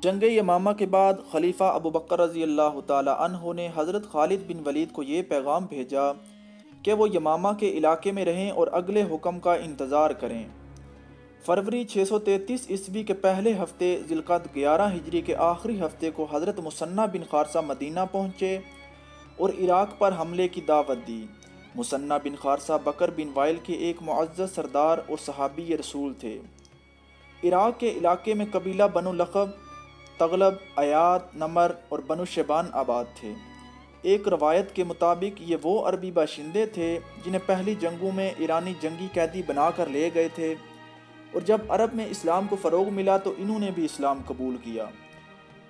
جنگ یمامہ کے بعد خلیفہ ابو بکر رضی اللہ تعالی عنہ نے حضرت خالد بن ولید کو یہ پیغام بھیجا کہ وہ یمامہ کے علاقے میں رہیں اور اگلے حکم کا انتظار کریں۔ فروری 633 عیسوی کے پہلے ہفتے ذی القعدہ 11 ہجری کے آخری ہفتے کو حضرت مثنہ بن خارثہ مدینہ پہنچے اور عراق پر حملے کی دعوت دی۔ مثنہ بن خارثہ بکر بن وائل کے ایک معزز سردار اور صحابی رسول تھے۔ عراق کے علاقے میں قبیلہ بنو لقب، تغلب، ایاد، نمر اور بنو شیبان آباد تھے۔ ایک روایت کے مطابق یہ وہ عربی باشندے تھے جنہیں پہلی جنگوں میں ایرانی جنگی قیدی بنا کر لے گئے تھے، اور جب عرب میں اسلام کو فروغ ملا تو انہوں نے بھی اسلام قبول کیا۔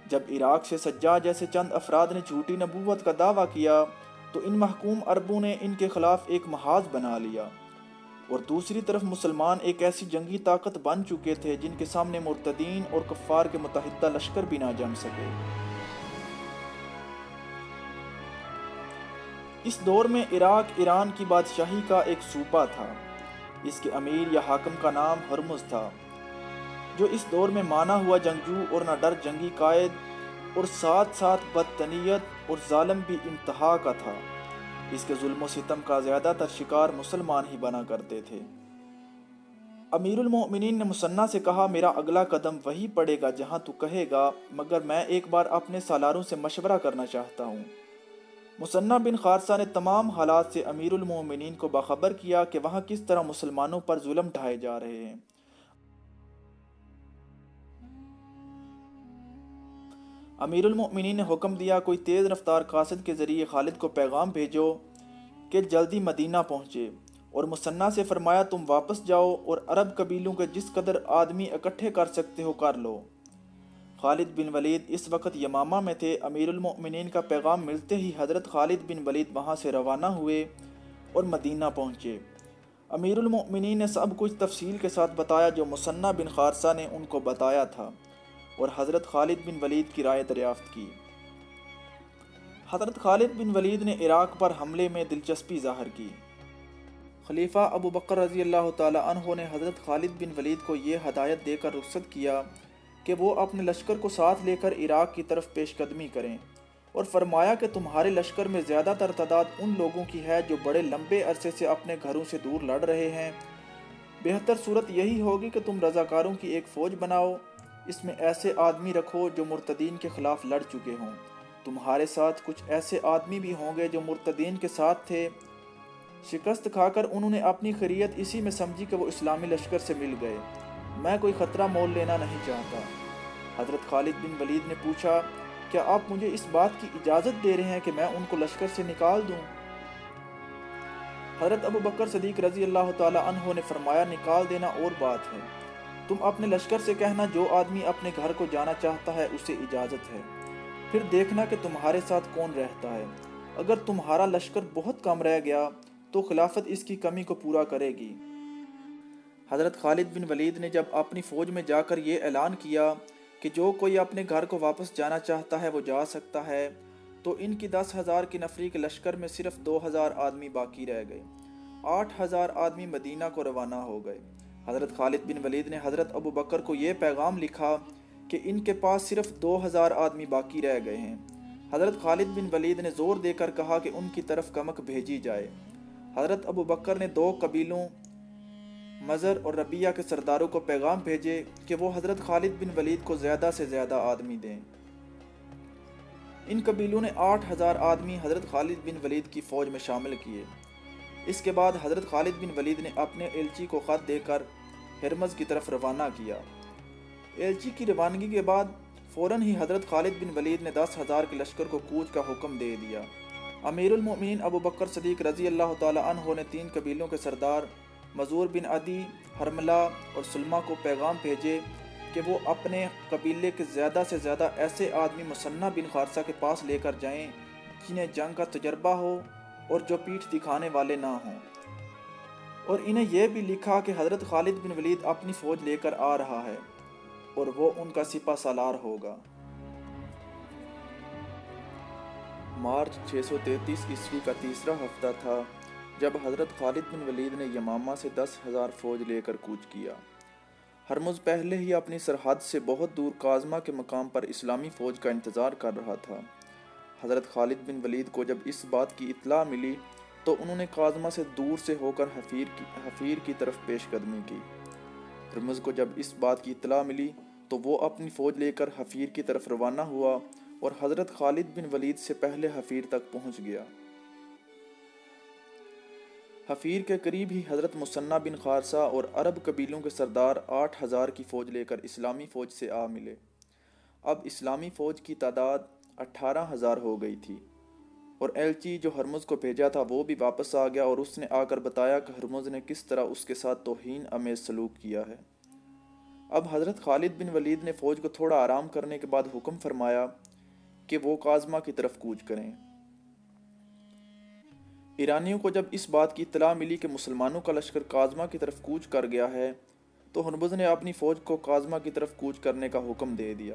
جب عراق سے سجاد جیسے چند افراد نے جھوٹی نبوت کا دعویٰ کیا تو ان محکوم عربوں نے ان کے خلاف ایک محاذ بنا لیا، اور دوسری طرف مسلمان ایک ایسی جنگی طاقت بن چکے تھے جن کے سامنے مرتدین اور کفار کے متحدہ لشکر بھی نہ جم سکے۔ اس دور میں عراق ایران کی بادشاہی کا ایک صوبہ تھا۔ اس کے امیر یا حاکم کا نام ہرمز تھا، جو اس دور میں مانا ہوا جنگجو اور نہ ڈر جنگی قائد، اور ساتھ ساتھ بدتنیت اور ظالم بھی انتہا کا تھا۔ اس کے ظلم و ستم کا زیادہ تر شکار مسلمان ہی بنا کرتے تھے۔ امیر المؤمنین نے مثنہ سے کہا، میرا اگلا قدم وہی پڑے گا جہاں تو کہے گا، مگر میں ایک بار اپنے سالاروں سے مشورہ کرنا چاہتا ہوں۔ مثنہ بن خارثہ نے تمام حالات سے امیر المؤمنین کو باخبر کیا کہ وہاں کس طرح مسلمانوں پر ظلم ڈھائے جا رہے ہیں۔ امیر المؤمنین نے حکم دیا، کوئی تیز رفتار قاصد کے ذریعے خالد کو پیغام بھیجو کہ جلدی مدینہ پہنچے، اور مثنہ سے فرمایا تم واپس جاؤ اور عرب قبیلوں کے جس قدر آدمی اکٹھے کر سکتے ہو کر لو۔ خالد بن ولید اس وقت یمامہ میں تھے۔ امیر المؤمنین کا پیغام ملتے ہی حضرت خالد بن ولید وہاں سے روانہ ہوئے اور مدینہ پہنچے۔ امیر المؤمنین نے سب کچھ تفصیل کے ساتھ بتایا جو مثنہ بن خارثہ نے ان کو بتایا تھا، اور حضرت خالد بن ولید کی رائے دریافت کی۔ حضرت خالد بن ولید نے عراق پر حملے میں دلچسپی ظاہر کی۔ خلیفہ ابو بکر رضی اللہ تعالی عنہ نے حضرت خالد بن ولید کو یہ ہدایت دے کر رخصت کیا کہ وہ اپنے لشکر کو ساتھ لے کر عراق کی طرف پیش قدمی کریں، اور فرمایا کہ تمہارے لشکر میں زیادہ تر تعداد ان لوگوں کی ہے جو بڑے لمبے عرصے سے اپنے گھروں سے دور لڑ رہے ہیں۔ بہتر صورت یہی ہوگی کہ تم رضاکاروں کی ایک فوج بناؤ، اس میں ایسے آدمی رکھو جو مرتدین کے خلاف لڑ چکے ہوں۔ تمہارے ساتھ کچھ ایسے آدمی بھی ہوں گے جو مرتدین کے ساتھ تھے۔ شکست کھا کر انہوں نے اپنی خیریت اسی میں سمجھی کہ وہ اسلامی لشکر سے مل گئے۔ میں کوئی خطرہ مول لینا نہیں چاہتا۔ حضرت خالد بن ولید نے پوچھا، کیا آپ مجھے اس بات کی اجازت دے رہے ہیں کہ میں ان کو لشکر سے نکال دوں؟ حضرت ابو بکر صدیق رضی اللہ تعالی عنہ نے فرمایا، نکال دینا اور بات ہے، تم اپنے لشکر سے کہنا جو آدمی اپنے گھر کو جانا چاہتا ہے اسے اجازت ہے، پھر دیکھنا کہ تمہارے ساتھ کون رہتا ہے۔ اگر تمہارا لشکر بہت کم رہ گیا تو خلافت اس کی کمی کو پورا کرے گی۔ حضرت خالد بن ولید نے جب اپنی فوج میں جا کر یہ اعلان کیا کہ جو کوئی اپنے گھر کو واپس جانا چاہتا ہے وہ جا سکتا ہے، تو ان کی 10,000 کی نفری کے لشکر میں صرف 2,000 آدمی باقی رہ گئے۔ 8,000 آدمی مدینہ کو روانہ ہو گئے۔ حضرت خالد بن ولید نے حضرت ابو بکر کو یہ پیغام لکھا کہ ان کے پاس صرف 2,000 آدمی باقی رہ گئے ہیں۔ حضرت خالد بن ولید نے زور دے کر کہا کہ ان کی طرف کمک بھیجی جائے۔ حضرت ابو بکر نے 2 قبیلوں مزر اور ربیہ کے سرداروں کو پیغام بھیجے کہ وہ حضرت خالد بن ولید کو زیادہ سے زیادہ آدمی دیں۔ ان قبیلوں نے 8,000 آدمی حضرت خالد بن ولید کی فوج میں شامل کیے۔ اس کے بعد حضرت خالد بن ولید نے اپنے ایلچی کو خط دے کر ہرمز کی طرف روانہ کیا۔ ایلچی کی روانگی کے بعد فوراً ہی حضرت خالد بن ولید نے 10,000 کے لشکر کو کوچ کا حکم دے دیا۔ امیر المؤمنین ابو بکر صدیق رضی اللہ تعالی عنہ نے 3 قبیلوں کے سردار مزور بن عدی، حرملہ اور سلمہ کو پیغام بھیجے کہ وہ اپنے قبیلے کے زیادہ سے زیادہ ایسے آدمی مثنہ بن خارثہ کے پاس لے کر جائیں جنہیں جنگ کا تجربہ ہو اور جو پیٹھ دکھانے والے نہ ہوں، اور انہیں یہ بھی لکھا کہ حضرت خالد بن ولید اپنی فوج لے کر آ رہا ہے اور وہ ان کا سپہ سالار ہوگا۔ مارچ 633 عیسوی کا تیسرا ہفتہ تھا جب حضرت خالد بن ولید نے یمامہ سے 10,000 فوج لے کر کوچ کیا۔ ہرمز پہلے ہی اپنی سرحد سے بہت دور کاظمہ کے مقام پر اسلامی فوج کا انتظار کر رہا تھا۔ حضرت خالد بن ولید کو جب اس بات کی اطلاع ملی تو انہوں نے کاظمہ سے دور سے ہو کر حفیر کی طرف پیش قدمی کی۔ ہرمز کو جب اس بات کی اطلاع ملی تو وہ اپنی فوج لے کر حفیر کی طرف روانہ ہوا اور حضرت خالد بن ولید سے پہلے حفیر تک پہنچ گیا۔ حفیر کے قریب ہی حضرت مثنیٰ بن خارثہ اور عرب قبیلوں کے سردار 8,000 کی فوج لے کر اسلامی فوج سے آ ملے۔ اب اسلامی فوج کی تعداد 18,000 ہو گئی تھی، اور ایلچی جو ہرمز کو بھیجا تھا وہ بھی واپس آ گیا اور اس نے آ کر بتایا کہ ہرمز نے کس طرح اس کے ساتھ توہین آمیز سلوک کیا ہے۔ اب حضرت خالد بن ولید نے فوج کو تھوڑا آرام کرنے کے بعد حکم فرمایا کہ وہ کاظمہ کی طرف کوچ کریں۔ ایرانیوں کو جب اس بات کی اطلاع ملی کہ مسلمانوں کا لشکر کاظمہ کی طرف کوچ کر گیا ہے تو ہرمز نے اپنی فوج کو کاظمہ کی طرف کوچ کرنے کا حکم دے دیا۔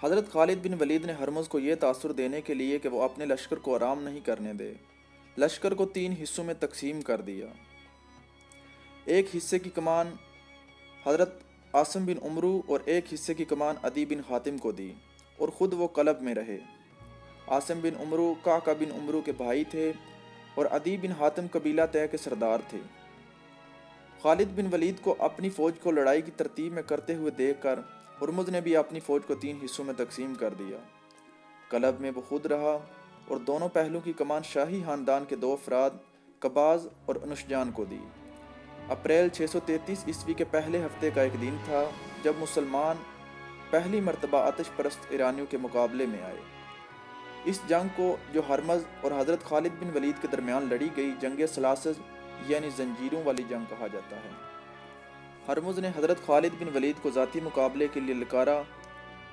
حضرت خالد بن ولید نے ہرمز کو یہ تاثر دینے کے لیے کہ وہ اپنے لشکر کو آرام نہیں کرنے دے، لشکر کو 3 حصوں میں تقسیم کر دیا۔ ایک حصے کی کمان حضرت عاصم بن عمرو اور ایک حصے کی کمان عدی بن حاتم کو دی اور خود وہ قلب میں رہے۔ عاصم بن عمرو قعقع بن عمرو کے بھائی تھے اور عدی بن حاتم قبیلہ طے کے سردار تھے۔ خالد بن ولید کو اپنی فوج کو لڑائی کی ترتیب میں کرتے ہوئے دیکھ کر ہرمز نے بھی اپنی فوج کو 3 حصوں میں تقسیم کر دیا۔ قلب میں وہ خود رہا اور دونوں پہلوں کی کمان شاہی خاندان کے 2 افراد قباز اور انوشجان کو دی۔ اپریل 633 عیسوی کے پہلے ہفتے کا ایک دن تھا جب مسلمان پہلی مرتبہ آتش پرست ایرانیوں کے مقابلے میں آئے۔ اس جنگ کو جو ہرمز اور حضرت خالد بن ولید کے درمیان لڑی گئی جنگ سلاسل یعنی زنجیروں والی جنگ کہا جاتا ہے۔ ہرمز نے حضرت خالد بن ولید کو ذاتی مقابلے کے لیے للکارا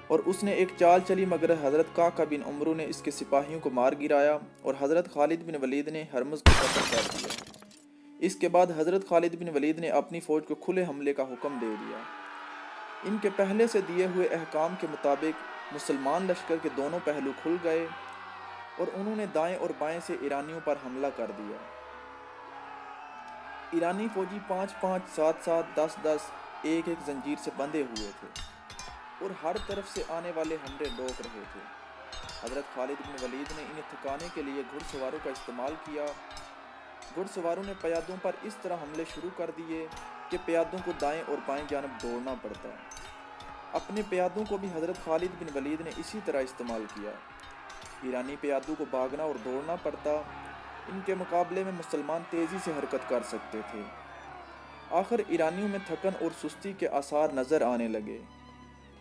اور اس نے ایک چال چلی مگر حضرت قعقع بن عمرو نے اس کے سپاہیوں کو مار گرایا اور حضرت خالد بن ولید نے ہرمز کو قتل کر دیا۔ اس کے بعد حضرت خالد بن ولید نے اپنی فوج کو کھلے حملے کا حکم دے دیا۔ ان کے پہلے سے دیے ہوئے احکام کے مطابق مسلمان لشکر کے دونوں پہلو کھل گئے اور انہوں نے دائیں اور بائیں سے ایرانیوں پر حملہ کر دیا۔ ایرانی فوجی 5-5، 7-7، 10-10 ایک زنجیر سے بندھے ہوئے تھے اور ہر طرف سے آنے والے حملے روک رہے تھے۔ حضرت خالد بن ولید نے انہیں تھکانے کے لیے گھڑ سواروں کا استعمال کیا۔ گھڑ سواروں نے پیادوں پر اس طرح حملے شروع کر دیے کہ پیادوں کو دائیں اور بائیں جانب دوڑنا پڑتا۔ اپنے پیادوں کو بھی حضرت خالد بن ولید نے اسی طرح استعمال کیا۔ ایرانی پیادوں کو بھاگنا اور دوڑنا پڑتا۔ ان کے مقابلے میں مسلمان تیزی سے حرکت کر سکتے تھے۔ آخر ایرانیوں میں تھکن اور سستی کے آثار نظر آنے لگے۔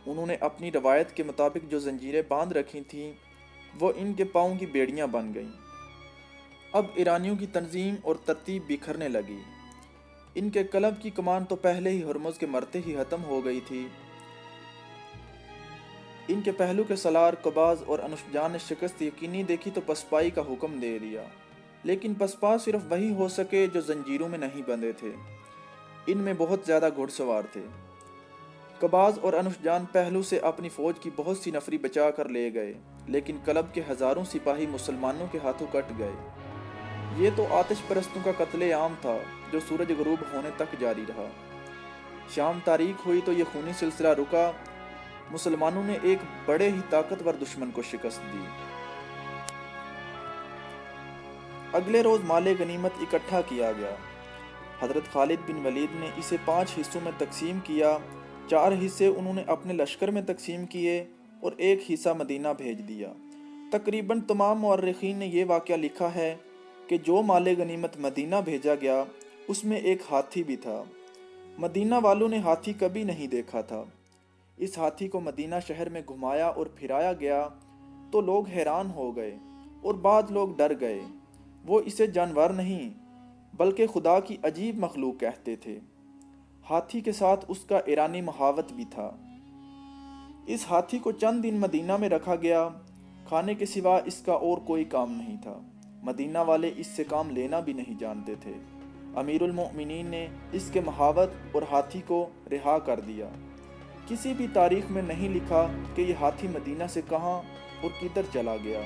انہوں نے اپنی روایت کے مطابق جو زنجیریں باندھ رکھی تھیں وہ ان کے پاؤں کی بیڑیاں بن گئیں۔ اب ایرانیوں کی تنظیم اور ترتیب بکھرنے لگی۔ ان کے قلب کی کمان تو پہلے ہی ہرمز کے مرتے ہی ختم ہو گئی تھی۔ ان کے پہلو کے سالار قباز اور انوشجان نے شکست یقینی دیکھی تو پسپائی کا حکم دے دیا، لیکن پسپا صرف وہی ہو سکے جو زنجیروں میں نہیں بندھے تھے۔ ان میں بہت زیادہ گھڑ سوار تھے۔ قباز اور انوشجان پہلو سے اپنی فوج کی بہت سی نفری بچا کر لے گئے، لیکن قلب کے ہزاروں سپاہی مسلمانوں کے ہاتھوں کٹ گئے۔ یہ تو آتش پرستوں کا قتل عام تھا جو سورج غروب ہونے تک جاری رہا۔ شام تاریک ہوئی تو یہ خونی سلسلہ رکا۔ مسلمانوں نے ایک بڑے ہی طاقتور دشمن کو شکست دی۔ اگلے روز مال غنیمت اکٹھا کیا گیا۔ حضرت خالد بن ولید نے اسے 5 حصوں میں تقسیم کیا۔ 4 حصے انہوں نے اپنے لشکر میں تقسیم کیے اور 1 حصہ مدینہ بھیج دیا۔ تقریباً تمام مورخین نے یہ واقعہ لکھا ہے کہ جو مال غنیمت مدینہ بھیجا گیا اس میں ایک ہاتھی بھی تھا۔ مدینہ والوں نے ہاتھی کبھی نہیں دیکھا تھا۔ اس ہاتھی کو مدینہ شہر میں گھمایا اور پھرایا گیا تو لوگ حیران ہو گئے اور بعض لوگ ڈر گئے۔ وہ اسے جانور نہیں بلکہ خدا کی عجیب مخلوق کہتے تھے۔ ہاتھی کے ساتھ اس کا ایرانی محاوت بھی تھا۔ اس ہاتھی کو چند دن مدینہ میں رکھا گیا۔ کھانے کے سوا اس کا اور کوئی کام نہیں تھا۔ مدینہ والے اس سے کام لینا بھی نہیں جانتے تھے۔ امیر المؤمنین نے اس کے محاوت اور ہاتھی کو رہا کر دیا۔ کسی بھی تاریخ میں نہیں لکھا کہ یہ ہاتھی مدینہ سے کہاں اور کدھر چلا گیا۔